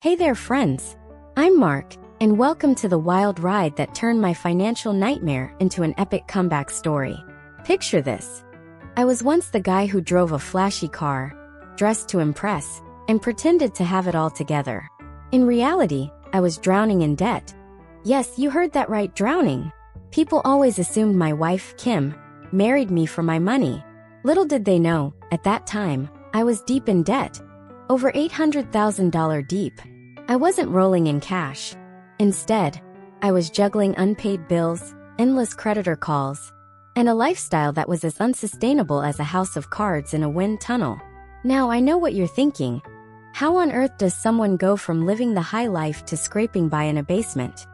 Hey there, friends. I'm Mark, and welcome to the wild ride that turned my financial nightmare into an epic comeback story. Picture this. I was once the guy who drove a flashy car, dressed to impress, and pretended to have it all together. In reality, I was drowning in debt. Yes, you heard that right, drowning. People always assumed my wife, Kim, married me for my money. Little did they know, at that time, I was deep in debt. Over $800,000 deep. I wasn't rolling in cash. Instead, I was juggling unpaid bills, endless creditor calls, and a lifestyle that was as unsustainable as a house of cards in a wind tunnel. Now I know what you're thinking. How on earth does someone go from living the high life to scraping by in a basement?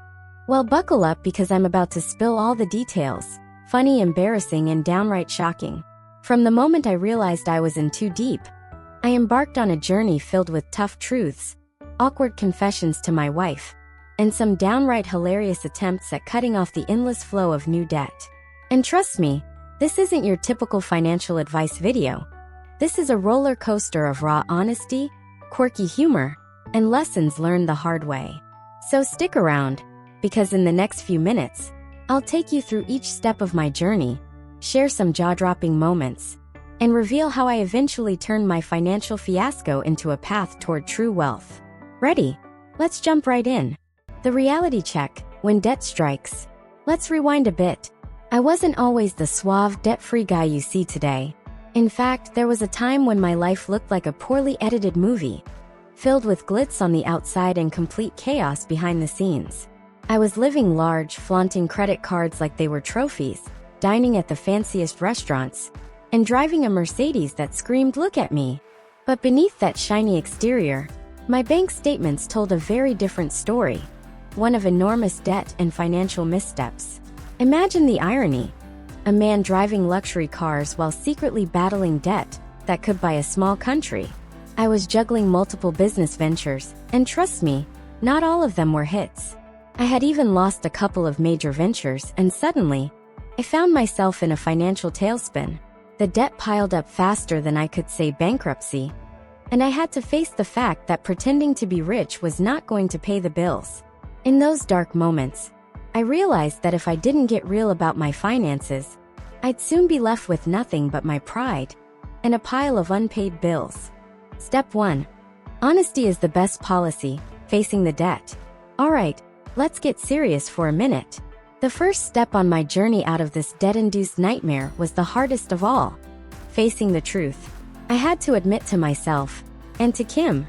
Well, buckle up because I'm about to spill all the details. Funny, embarrassing, and downright shocking. From the moment I realized I was in too deep, I embarked on a journey filled with tough truths, awkward confessions to my wife, and some downright hilarious attempts at cutting off the endless flow of new debt. And trust me, this isn't your typical financial advice video. This is a roller coaster of raw honesty, quirky humor, and lessons learned the hard way. So stick around, because in the next few minutes, I'll take you through each step of my journey, share some jaw-dropping moments, and reveal how I eventually turned my financial fiasco into a path toward true wealth. Ready? Let's jump right in. The reality check, when debt strikes. Let's rewind a bit. I wasn't always the suave, debt-free guy you see today. In fact, there was a time when my life looked like a poorly edited movie, filled with glitz on the outside and complete chaos behind the scenes. I was living large, flaunting credit cards like they were trophies, dining at the fanciest restaurants, and driving a Mercedes that screamed, "Look at me." But beneath that shiny exterior, my bank statements told a very different story, one of enormous debt and financial missteps. Imagine the irony. A man driving luxury cars while secretly battling debt that could buy a small country. I was juggling multiple business ventures, and trust me, not all of them were hits. I had even lost a couple of major ventures, and suddenly, I found myself in a financial tailspin. The debt piled up faster than I could say bankruptcy, and I had to face the fact that pretending to be rich was not going to pay the bills. In those dark moments, I realized that if I didn't get real about my finances, I'd soon be left with nothing but my pride and a pile of unpaid bills. Step 1. Honesty is the best policy, facing the debt. Alright, let's get serious for a minute. The first step on my journey out of this debt-induced nightmare was the hardest of all, facing the truth. I had to admit to myself, and to Kim,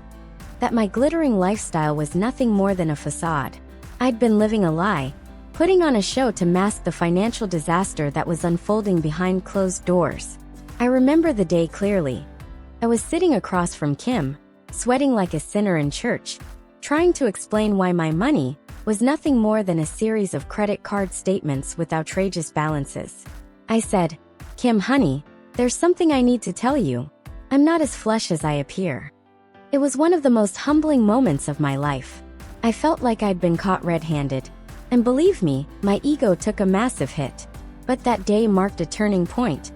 that my glittering lifestyle was nothing more than a facade. I'd been living a lie, putting on a show to mask the financial disaster that was unfolding behind closed doors. I remember the day clearly. I was sitting across from Kim, sweating like a sinner in church, trying to explain why my money was nothing more than a series of credit card statements with outrageous balances. I said, "Kim, honey, there's something I need to tell you. I'm not as flush as I appear." It was one of the most humbling moments of my life. I felt like I'd been caught red-handed. And believe me, my ego took a massive hit. But that day marked a turning point.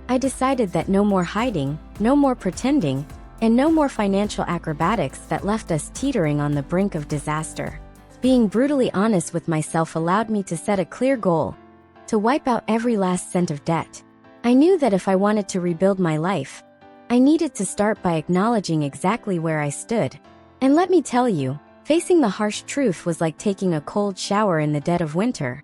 I decided that no more hiding, no more pretending, and no more financial acrobatics that left us teetering on the brink of disaster. Being brutally honest with myself allowed me to set a clear goal: to wipe out every last cent of debt. I knew that if I wanted to rebuild my life, I needed to start by acknowledging exactly where I stood. And let me tell you, facing the harsh truth was like taking a cold shower in the dead of winter.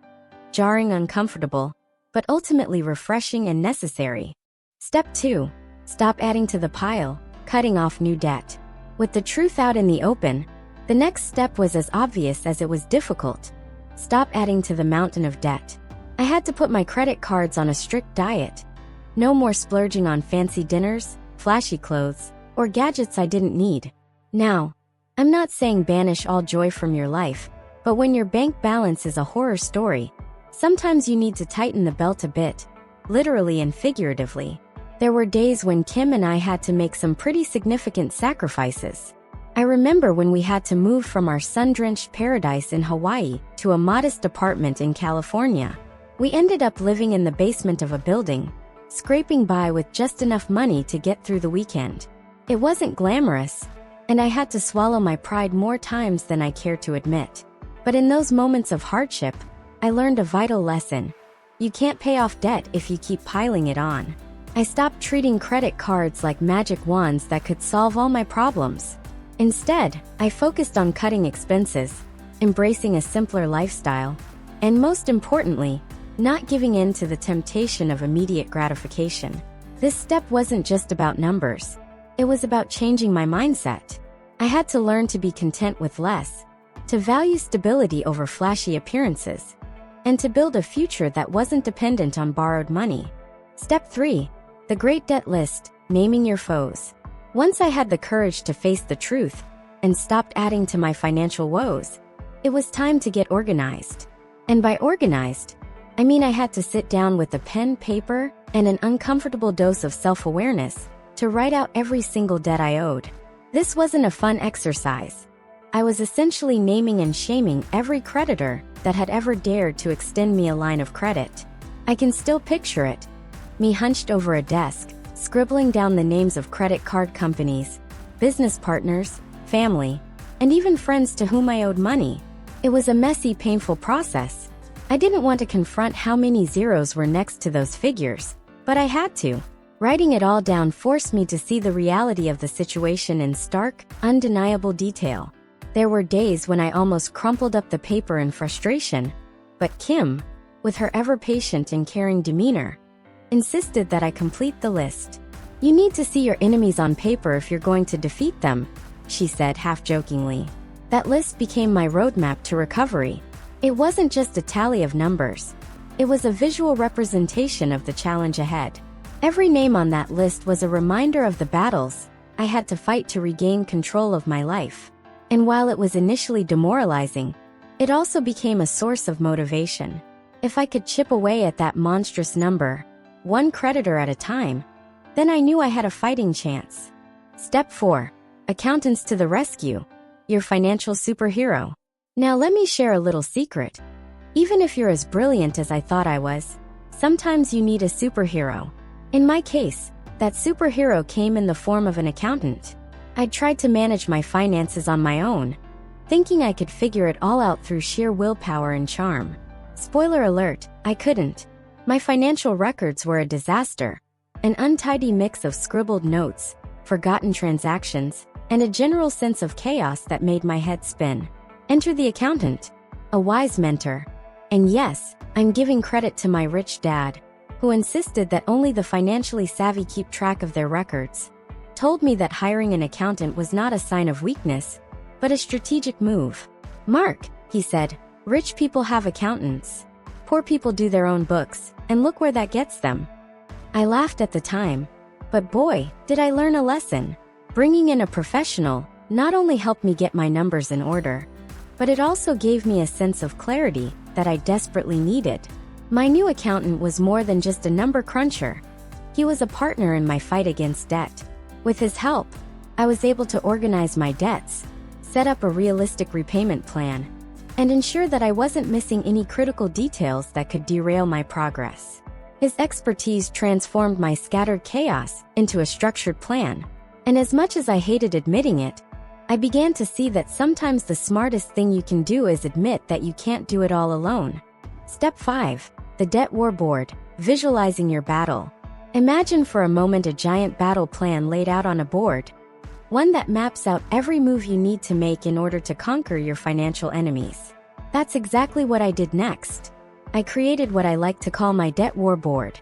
Jarring, uncomfortable, but ultimately refreshing and necessary. Step 2. Stop adding to the pile, cutting off new debt. With the truth out in the open, the next step was as obvious as it was difficult. Stop adding to the mountain of debt. I had to put my credit cards on a strict diet. No more splurging on fancy dinners, flashy clothes, or gadgets I didn't need. Now, I'm not saying banish all joy from your life, but when your bank balance is a horror story, sometimes you need to tighten the belt a bit, literally and figuratively. There were days when Kim and I had to make some pretty significant sacrifices. I remember when we had to move from our sun-drenched paradise in Hawaii to a modest apartment in California. We ended up living in the basement of a building, scraping by with just enough money to get through the weekend. It wasn't glamorous, and I had to swallow my pride more times than I care to admit. But in those moments of hardship, I learned a vital lesson. You can't pay off debt if you keep piling it on. I stopped treating credit cards like magic wands that could solve all my problems. Instead, I focused on cutting expenses, embracing a simpler lifestyle, and most importantly, not giving in to the temptation of immediate gratification. This step wasn't just about numbers. It was about changing my mindset. I had to learn to be content with less, to value stability over flashy appearances, and to build a future that wasn't dependent on borrowed money. Step 3. The Great Debt List, naming your foes. Once I had the courage to face the truth and stopped adding to my financial woes, it was time to get organized. And by organized, I mean I had to sit down with a pen, paper, and an uncomfortable dose of self-awareness to write out every single debt I owed. This wasn't a fun exercise. I was essentially naming and shaming every creditor that had ever dared to extend me a line of credit. I can still picture it. Me hunched over a desk, scribbling down the names of credit card companies, business partners, family, and even friends to whom I owed money. It was a messy, painful process. I didn't want to confront how many zeros were next to those figures, but I had to. Writing it all down forced me to see the reality of the situation in stark, undeniable detail. There were days when I almost crumpled up the paper in frustration, but Kim, with her ever-patient and caring demeanor, insisted that I complete the list. "You need to see your enemies on paper if you're going to defeat them," she said half-jokingly. That list became my roadmap to recovery. It wasn't just a tally of numbers. It was a visual representation of the challenge ahead. Every name on that list was a reminder of the battles I had to fight to regain control of my life. And while it was initially demoralizing, it also became a source of motivation. If I could chip away at that monstrous number, one creditor at a time, then I knew I had a fighting chance. Step 4. Accountants to the rescue. Your financial superhero. Now let me share a little secret. Even if you're as brilliant as I thought I was, sometimes you need a superhero. In my case, that superhero came in the form of an accountant. I'd tried to manage my finances on my own, thinking I could figure it all out through sheer willpower and charm. Spoiler alert, I couldn't. My financial records were a disaster, an untidy mix of scribbled notes, forgotten transactions, and a general sense of chaos that made my head spin. Enter the accountant, a wise mentor. And yes, I'm giving credit to my rich dad, who insisted that only the financially savvy keep track of their records. Told me that hiring an accountant was not a sign of weakness, but a strategic move. "Mark," he said, "rich people have accountants. Poor people do their own books, and look where that gets them." I laughed at the time, but boy, did I learn a lesson. Bringing in a professional not only helped me get my numbers in order, but it also gave me a sense of clarity that I desperately needed. My new accountant was more than just a number cruncher. He was a partner in my fight against debt. With his help, I was able to organize my debts, set up a realistic repayment plan, and ensure that I wasn't missing any critical details that could derail my progress. His expertise transformed my scattered chaos into a structured plan. And as much as I hated admitting it, I began to see that sometimes the smartest thing you can do is admit that you can't do it all alone. Step 5. The Debt War Board. Visualizing your battle. Imagine for a moment a giant battle plan laid out on a board, one that maps out every move you need to make in order to conquer your financial enemies. That's exactly what I did next. I created what I like to call my Debt War Board.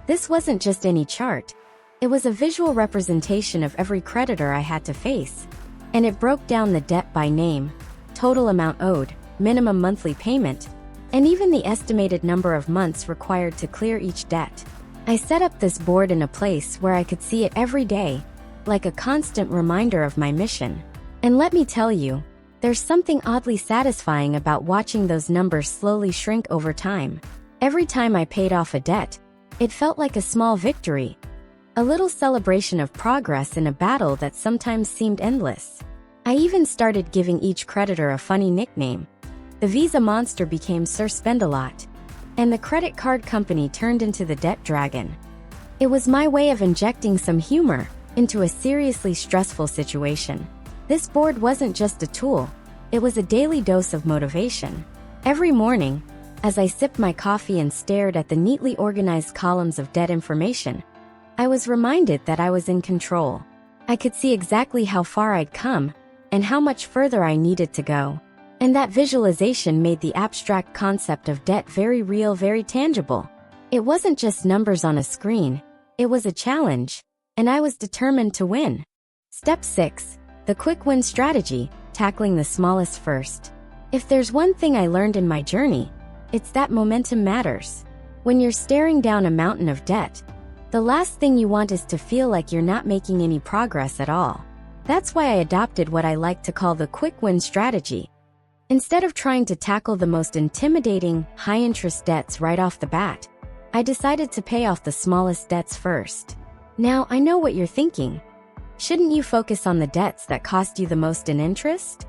This wasn't just any chart. It was a visual representation of every creditor I had to face, and it broke down the debt by name, total amount owed, minimum monthly payment, and even the estimated number of months required to clear each debt. I set up this board in a place where I could see it every day, like a constant reminder of my mission. And let me tell you, there's something oddly satisfying about watching those numbers slowly shrink over time. Every time I paid off a debt, it felt like a small victory, a little celebration of progress in a battle that sometimes seemed endless. I even started giving each creditor a funny nickname. The Visa monster became Sir Spend-A-Lot, and the credit card company turned into the Debt Dragon. It was my way of injecting some humor into a seriously stressful situation. This board wasn't just a tool, it was a daily dose of motivation. Every morning, as I sipped my coffee and stared at the neatly organized columns of debt information, I was reminded that I was in control. I could see exactly how far I'd come and how much further I needed to go. And that visualization made the abstract concept of debt very real, very tangible. It wasn't just numbers on a screen, it was a challenge, and I was determined to win. Step 6. The quick win strategy, tackling the smallest first. If there's one thing I learned in my journey, it's that momentum matters. When you're staring down a mountain of debt, the last thing you want is to feel like you're not making any progress at all. That's why I adopted what I like to call the quick win strategy. Instead of trying to tackle the most intimidating, high-interest debts right off the bat, I decided to pay off the smallest debts first. Now, I know what you're thinking. Shouldn't you focus on the debts that cost you the most in interest?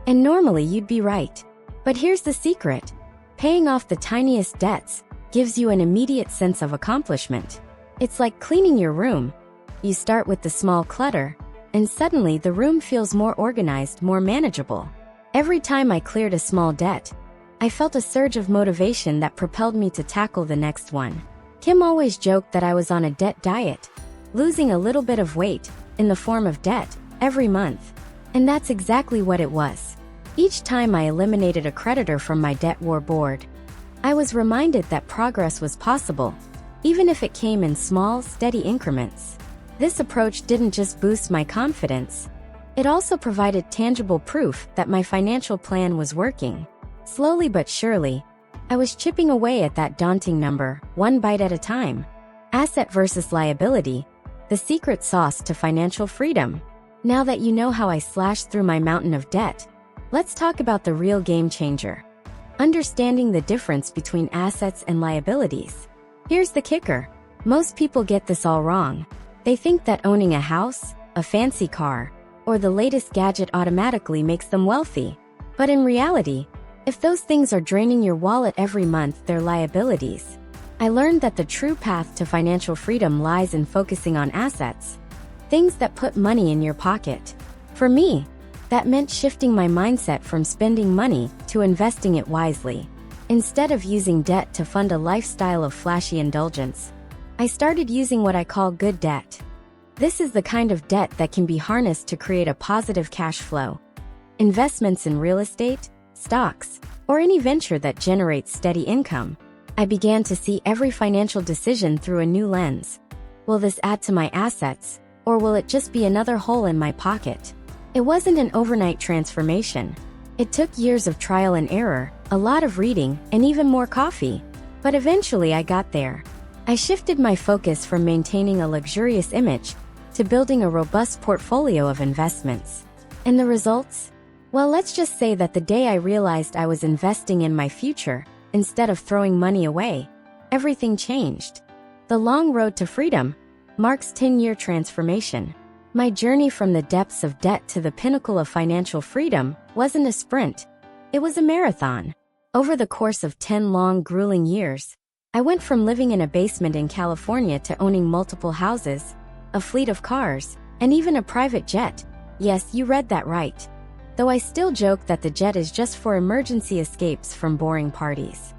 And normally you'd be right. But here's the secret. Paying off the tiniest debts gives you an immediate sense of accomplishment. It's like cleaning your room. You start with the small clutter, and suddenly the room feels more organized, more manageable. Every time I cleared a small debt, I felt a surge of motivation that propelled me to tackle the next one. Kim always joked that I was on a debt diet, losing a little bit of weight, in the form of debt, every month. And that's exactly what it was. Each time I eliminated a creditor from my debt war board, I was reminded that progress was possible, even if it came in small, steady increments. This approach didn't just boost my confidence, it also provided tangible proof that my financial plan was working. Slowly but surely, I was chipping away at that daunting number, one bite at a time. Asset versus liability, the secret sauce to financial freedom. Now that you know how I slashed through my mountain of debt, let's talk about the real game changer. Understanding the difference between assets and liabilities. Here's the kicker. Most people get this all wrong. They think that owning a house, a fancy car, or the latest gadget automatically makes them wealthy. But in reality, if those things are draining your wallet every month, they're liabilities. I learned that the true path to financial freedom lies in focusing on assets, things that put money in your pocket. For me, that meant shifting my mindset from spending money to investing it wisely. Instead of using debt to fund a lifestyle of flashy indulgence, I started using what I call good debt. This is the kind of debt that can be harnessed to create a positive cash flow. Investments in real estate, stocks, or any venture that generates steady income. I began to see every financial decision through a new lens. Will this add to my assets, or will it just be another hole in my pocket? It wasn't an overnight transformation. It took years of trial and error, a lot of reading, and even more coffee. But eventually I got there. I shifted my focus from maintaining a luxurious image to building a robust portfolio of investments. And the results? Well, let's just say that the day I realized I was investing in my future, instead of throwing money away, everything changed. The long road to freedom, Mark's 10-year transformation. My journey from the depths of debt to the pinnacle of financial freedom wasn't a sprint. It was a marathon. Over the course of 10 long, grueling years, I went from living in a basement in California to owning multiple houses, a fleet of cars, and even a private jet. Yes, you read that right. Though I still joke that the jet is just for emergency escapes from boring parties.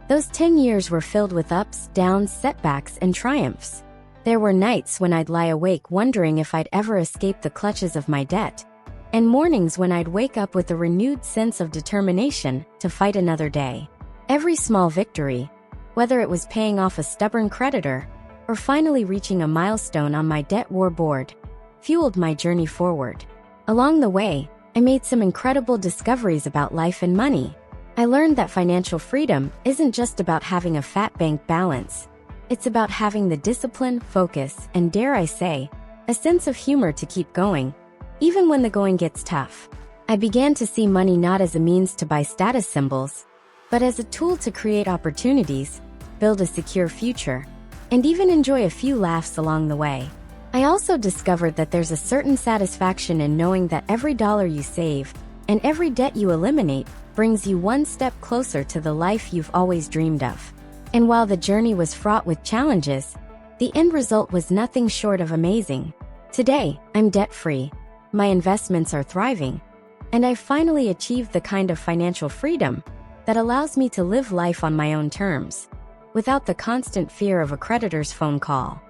Those 10 years were filled with ups, downs, setbacks, and triumphs. There were nights when I'd lie awake wondering if I'd ever escape the clutches of my debt, and mornings when I'd wake up with a renewed sense of determination to fight another day. Every small victory, whether it was paying off a stubborn creditor or finally reaching a milestone on my debt war board, fueled my journey forward. Along the way, I made some incredible discoveries about life and money. I learned that financial freedom isn't just about having a fat bank balance. It's about having the discipline, focus, and dare I say, a sense of humor to keep going, even when the going gets tough. I began to see money not as a means to buy status symbols, but as a tool to create opportunities, build a secure future, and even enjoy a few laughs along the way. I also discovered that there's a certain satisfaction in knowing that every dollar you save and every debt you eliminate brings you one step closer to the life you've always dreamed of. And while the journey was fraught with challenges, the end result was nothing short of amazing. Today, I'm debt-free, my investments are thriving, and I finally achieved the kind of financial freedom that allows me to live life on my own terms, without the constant fear of a creditor's phone call.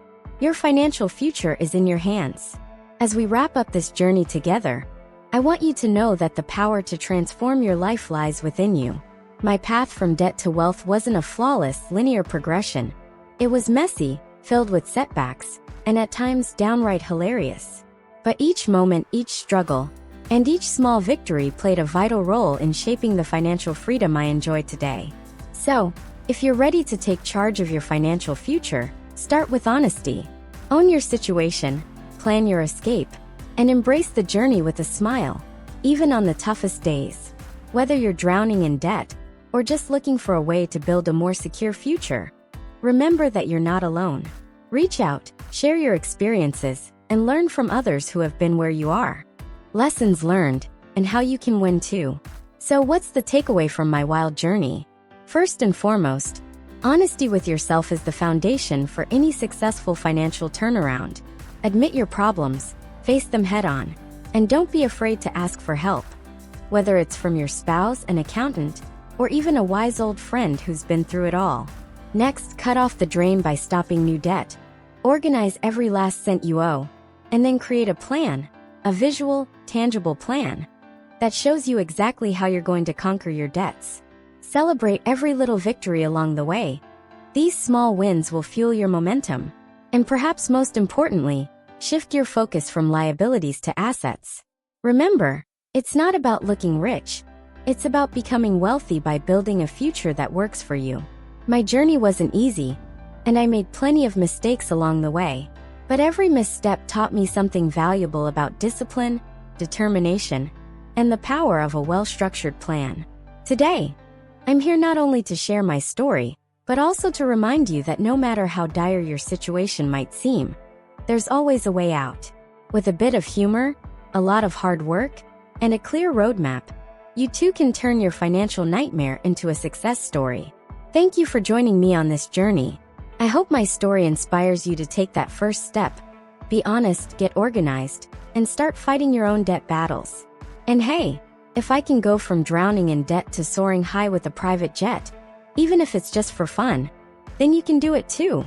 Your financial future is in your hands. As we wrap up this journey together, I want you to know that the power to transform your life lies within you. My path from debt to wealth wasn't a flawless, linear progression. It was messy, filled with setbacks, and at times downright hilarious. But each moment, each struggle, and each small victory played a vital role in shaping the financial freedom I enjoy today. So, if you're ready to take charge of your financial future, start with honesty. Own your situation, plan your escape, and embrace the journey with a smile, even on the toughest days. Whether you're drowning in debt or just looking for a way to build a more secure future, remember that you're not alone. Reach out, share your experiences, and learn from others who have been where you are. Lessons learned, and how you can win too. So what's the takeaway from my wild journey? First and foremost, honesty with yourself is the foundation for any successful financial turnaround. Admit your problems, face them head on, and don't be afraid to ask for help. Whether it's from your spouse, an accountant, or even a wise old friend who's been through it all. Next, cut off the drain by stopping new debt. Organize every last cent you owe, and then create a plan, a visual, tangible plan, that shows you exactly how you're going to conquer your debts. Celebrate every little victory along the way. These small wins will fuel your momentum. And perhaps most importantly, shift your focus from liabilities to assets. Remember, it's not about looking rich. It's about becoming wealthy by building a future that works for you. My journey wasn't easy, and I made plenty of mistakes along the way. But every misstep taught me something valuable about discipline, determination, and the power of a well-structured plan. Today, I'm here not only to share my story, but also to remind you that no matter how dire your situation might seem, there's always a way out. With a bit of humor, a lot of hard work, and a clear roadmap, you too can turn your financial nightmare into a success story. Thank you for joining me on this journey. I hope my story inspires you to take that first step. Be honest, get organized, and start fighting your own debt battles. And hey, if I can go from drowning in debt to soaring high with a private jet, even if it's just for fun, then you can do it too.